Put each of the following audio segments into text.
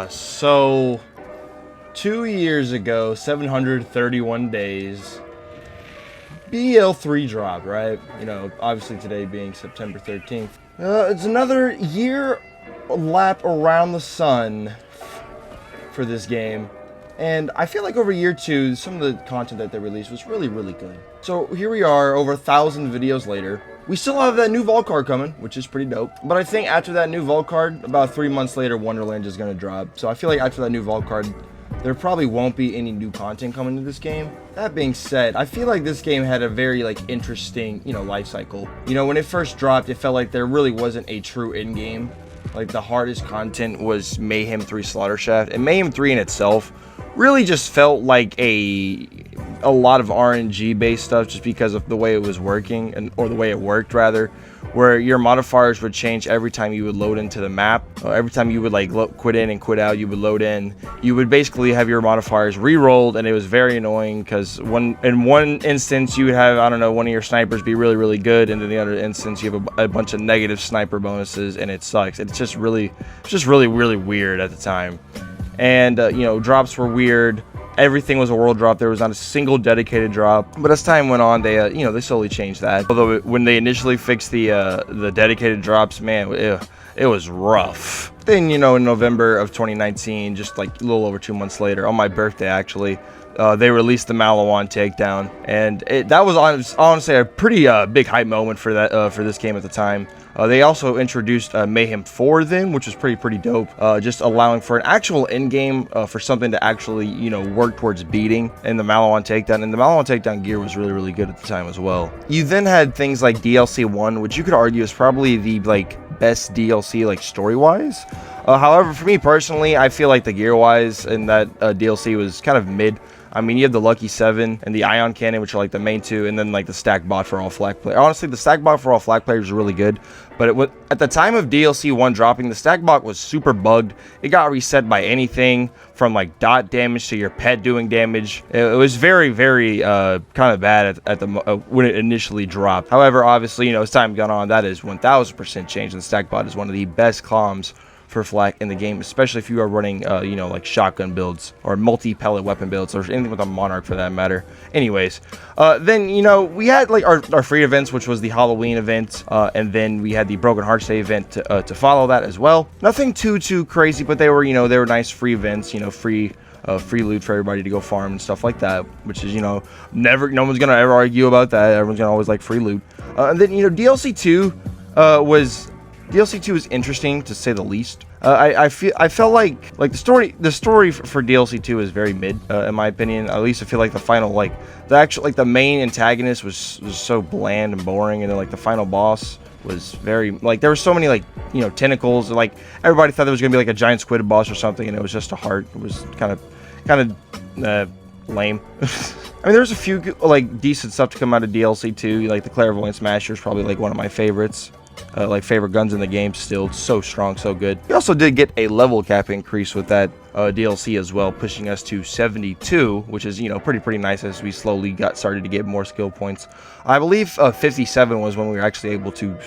So 2 years ago, 731 days, BL3 dropped, right? You know, obviously today being September 13th. It's another year lap around the sun for this game. And I feel like over year two, some of the content that they released was really, really good. So here we are, over 1,000 videos later. We still have that new vault card coming, which is pretty dope. But I think after that new vault card, about 3 months later, Wonderland is going to drop. So I feel like after that new vault card, there probably won't be any new content coming to this game. That being said, I feel like this game had a very interesting, life cycle. You know, when it first dropped, it felt like there really wasn't a true endgame. Like the hardest content was Mayhem 3 Slaughter Shaft, and Mayhem 3 in itself really just felt like a lot of RNG based stuff, just because of the way it was working, or the way it worked rather, where your modifiers would change every time you would load into the map. Every time you would quit in and quit out, you would load in. You would basically have your modifiers re-rolled, and it was very annoying because in one instance you would have, I don't know, one of your snipers be really, really good, and in the other instance you have a bunch of negative sniper bonuses, and it sucks. It's just really, really weird at the time. And drops were weird. Everything was a world drop. There was not a single dedicated drop. But as time went on, they they slowly changed that. Although when they initially fixed the dedicated drops, man, it was rough. Then in November of 2019, just like a little over 2 months later, on my birthday actually, they released the Maliwan takedown, and that was honestly a pretty big hype moment for this game at the time. They also introduced Mayhem 4 then, which was pretty dope, just allowing for an actual end game, for something to actually work towards beating in the Maliwan takedown. And the Maliwan takedown gear was really good at the time as well. You then had things like DLC 1, which you could argue is probably the best DLC story wise. However, for me personally, I feel like the gear wise in that DLC was kind of mid. I mean, you have the Lucky 7 and the Ion Cannon, which are the main two, and then the Stack Bot for all flag players. Honestly, the Stack Bot for all flag players was really good, but at the time of DLC 1 dropping, the Stack Bot was super bugged. It got reset by anything from dot damage to your pet doing damage. It was very kind of bad at the when it initially dropped. However, obviously, as time gone on, that is 1000% changed, and the Stack Bot is one of the best comms for flak in the game, especially if you are running shotgun builds or multi-pellet weapon builds, or anything with a Monarch for that matter. Anyways, then we had our free events, which was the Halloween event, and then we had the Broken Hearts Day event to follow that as well. Nothing too crazy, but they were they were nice free events, free loot for everybody to go farm and stuff like that, which is no one's gonna ever argue about that. Everyone's gonna always like free loot. And then DLC 2 was interesting to say the least. I felt like the story for DLC 2 is very mid, in my opinion. At least I feel like the final the main antagonist was so bland and boring, and then the final boss was very there were so many tentacles, and everybody thought there was gonna be a giant squid boss or something, and it was just a heart. It was kind of lame. I mean, there's a few decent stuff to come out of DLC 2. The Clairvoyant Smasher is probably one of my favorites. Favorite guns in the game still. So strong, so good. We also did get a level cap increase with that DLC as well, pushing us to 72, which is pretty nice as we slowly started to get more skill points. I believe 57 was when we were actually able to,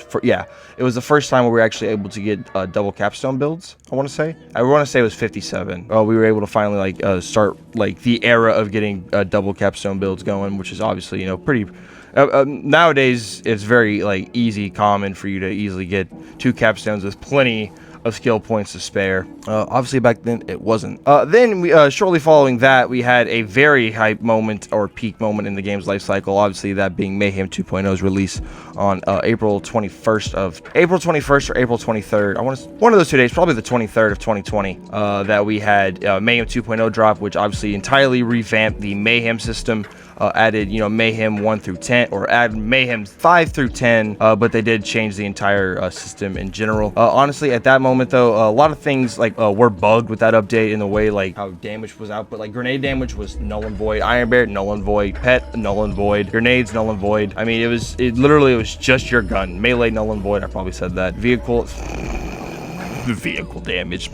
it was the first time where we were actually able to get double capstone builds. I want to say it was 57. We were able to finally start the era of getting double capstone builds going, which is obviously pretty. Nowadays it's very common for you to easily get 2 capstones with plenty of skill points to spare. Obviously back then it wasn't. Then we shortly following that, we had a very hype moment, or peak moment, in the game's life cycle, obviously that being Mayhem 2.0's release on April 21st or April 23rd. I want one of those 2 days, probably the 23rd of 2020, that we had Mayhem 2.0 drop, which obviously entirely revamped the Mayhem system. Added Mayhem 1 through 10, or added Mayhem 5 through 10, but they did change the entire system in general. Honestly, at that moment though, a lot of things were bugged with that update, in the way how damage was out, but grenade damage was null and void, Iron Bear null and void, pet null and void, grenades null and void. I mean, it literally was just your gun. Melee null and void, I probably said that. Vehicle damage.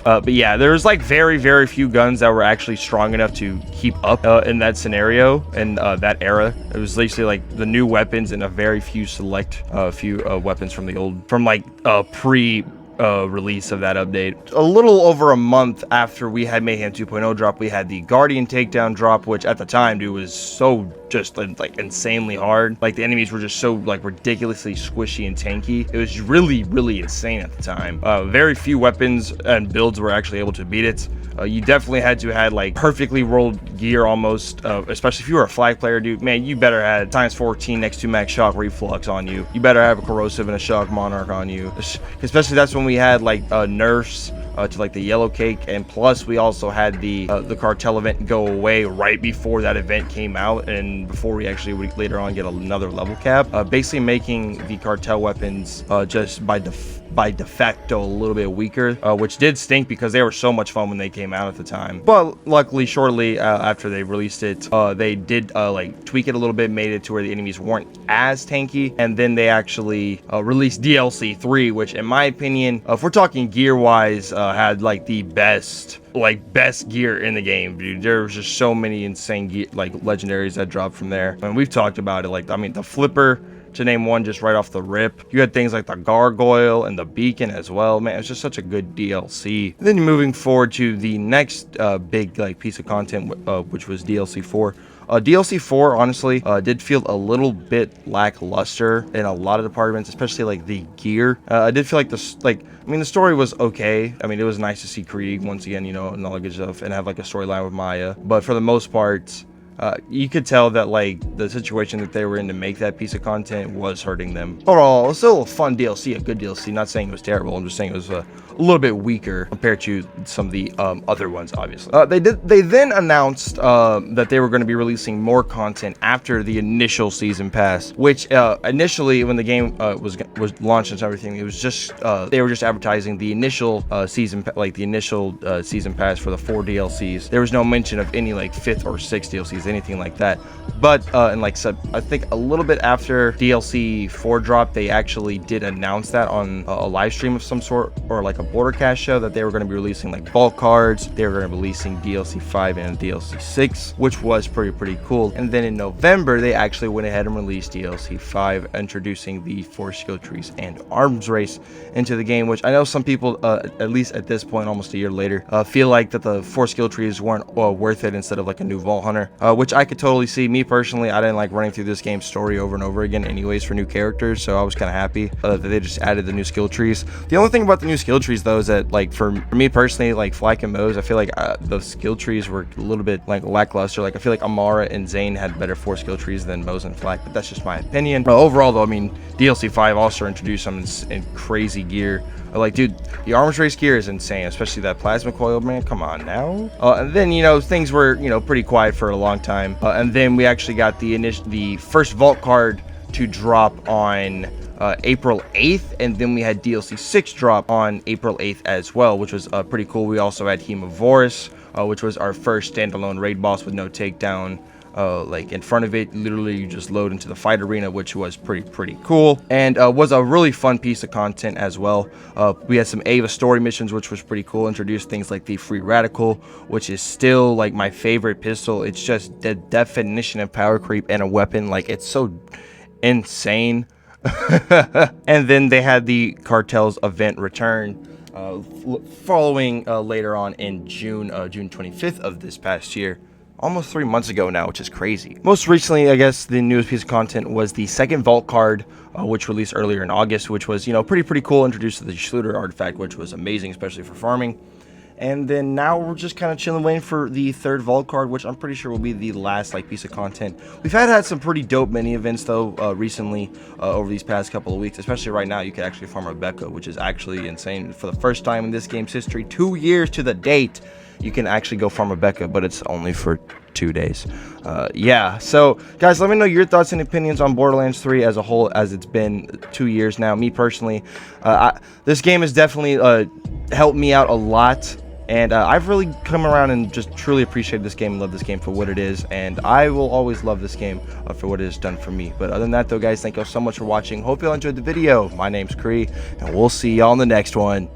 But yeah, there's very few guns that were actually strong enough to keep up in that scenario and that era. It was literally the new weapons and a very few select weapons from the old, pre release of that update. A little over a month after we had Mayhem 2.0 drop, we had the Guardian takedown drop, which at the time, dude, was so just like insanely hard. Like the enemies were just so like ridiculously squishy and tanky. It was really, really insane at the time. Very few weapons and builds were actually able to beat it. You definitely had to have like perfectly rolled gear almost, especially if you were a flag player, dude. Man, you better have times 14 next to max shock reflux on you. You better have a corrosive and a shock monarch on you, especially that's when we had like nerfs to like the yellow cake, and plus we also had the cartel event go away right before that event came out, and before we actually would later on get another level cap, basically making the cartel weapons just by de facto a little bit weaker, which did stink because they were so much fun when they came out at the time. But luckily, shortly after they released it, they did like tweak it a little bit, made it to where the enemies weren't as tanky, and then they actually released DLC 3, which in my opinion, if we're talking gear wise, had like the best gear in the game, dude. There was just so many insane gear, like legendaries that dropped from there, and we've talked about it. Like, I mean, the flipper, to name one just right off the rip. You had things like the gargoyle and the beacon as well. Man, it's just such a good DLC. And then moving forward to the next big like piece of content, which was DLC 4. DLC 4 honestly did feel a little bit lackluster in a lot of departments, especially like the gear. I did feel like the story was okay. I mean, it was nice to see Kree once again, you know, and all that good stuff, and have like a storyline with Maya. But for the most part, you could tell that like the situation that they were in to make that piece of content was hurting them. Overall, it was still a fun DLC, a good DLC. Not saying it was terrible. I'm just saying it was a little bit weaker compared to some of the other ones, obviously. They then announced that they were going to be releasing more content after the initial season pass, which initially when the game was launched and everything, it was just they were just advertising the initial season pass for the 4 DLCs. There was no mention of any like 5th or 6th DLCs, anything like that. But and like I think a little bit after DLC 4 dropped, they actually did announce that on a live stream of some sort, or like a Bordercast show, that they were going to be releasing like bulk cards. They were going to be releasing DLC 5 and DLC 6, which was pretty cool. And then in November, they actually went ahead and released DLC 5, introducing the 4 skill trees and arms race into the game, which I know some people, at least at this point, almost a year later, feel like that the 4 skill trees weren't worth it instead of like a new Vault Hunter, which I could totally see. Me personally, I didn't like running through this game's story over and over again anyways for new characters, so I was kind of happy that they just added the new skill trees. The only thing about the new skill trees though is that like for me personally, like Flack and Moze, I feel like the skill trees were a little bit like lackluster. Like I feel like Amara and Zane had better 4 skill trees than Moze and Flack, but that's just my opinion. Overall though, I mean, DLC 5 also introduced some crazy gear. Like, dude, the arms race gear is insane, especially that plasma coil, man. Come on now. And then, you know, things were, you know, pretty quiet for a long time. And then we actually got the first vault card to drop on April 8th, and then we had DLC 6 drop on April 8th as well, which was pretty cool. We also had Hemovorus, which was our first standalone raid boss with no takedown. Like in front of it, literally you just load into the fight arena, which was pretty cool, and was a really fun piece of content as well. We had some Ava story missions, which was pretty cool. Introduced things like the Free Radical, which is still like my favorite pistol. It's just the definition of power creep and a weapon. Like, it's so insane. And then they had the Cartel's event return following later on in June 25th of this past year. Almost 3 months ago now, which is crazy. Most recently, I guess the newest piece of content was the second vault card, which released earlier in August, which was, you know, pretty cool. Introduced to the Schluter artifact, which was amazing, especially for farming. And then now we're just kind of chilling, waiting for the third vault card, which I'm pretty sure will be the last like piece of content. We've had some pretty dope mini events though recently over these past couple of weeks. Especially right now, you can actually farm Rebecca, which is actually insane. For the first time in this game's history, 2 years to the date, you can actually go farm Rebecca, but it's only for 2 days. Yeah, so guys, let me know your thoughts and opinions on Borderlands 3 as a whole, as it's been 2 years now. Me personally, this game has definitely helped me out a lot, and I've really come around and just truly appreciated this game and love this game for what it is, and I will always love this game for what it has done for me. But other than that though, guys, thank you all so much for watching. Hope you all enjoyed the video. My name's Kree, and we'll see y'all in the next one.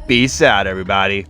Peace out, everybody.